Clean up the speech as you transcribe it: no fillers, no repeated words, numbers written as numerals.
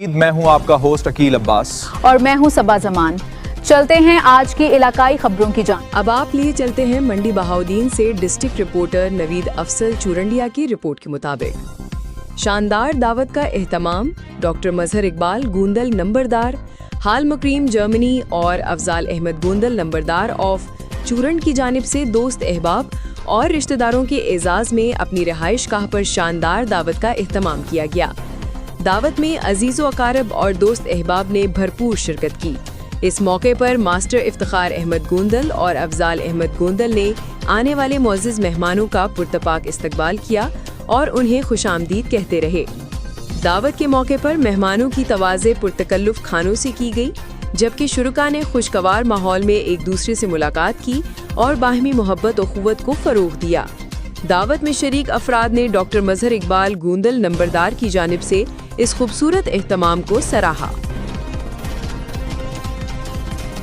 میں ہوں آپ کا ہوسٹ عقیل عباس اور میں ہوں صبا زمان۔ چلتے ہیں آج کی علاقائی خبروں کی جانب۔ اب آپ لیے چلتے ہیں منڈی بہاؤدین سے ڈسٹرکٹ رپورٹر نوید افضل چورنڈیا کی رپورٹ کے مطابق شاندار دعوت کا اہتمام ڈاکٹر مظہر اقبال گوندل نمبردار، حال مقیم جرمنی اور افضال احمد گوندل نمبردار آف چورنڈ کی جانب سے دوست احباب اور رشتہ داروں کے اعزاز میں اپنی رہائش گاہ پر شاندار دعوت کا اہتمام کیا گیا۔ دعوت میں عزیز و اقارب اور دوست احباب نے بھرپور شرکت کی۔ اس موقع پر ماسٹر افتخار احمد گوندل اور افضال احمد گوندل نے آنے والے معزز مہمانوں کا پرتپاک استقبال کیا اور انہیں خوش آمدید کہتے رہے۔ دعوت کے موقع پر مہمانوں کی تواضع پرتکلف کھانوں سے کی گئی، جبکہ شرکاء نے خوشگوار ماحول میں ایک دوسرے سے ملاقات کی اور باہمی محبت و اخوت کو فروغ دیا۔ دعوت میں شریک افراد نے ڈاکٹر مظہر اقبال گوندل نمبردار کی جانب سے اس خوبصورت اہتمام کو سراہا۔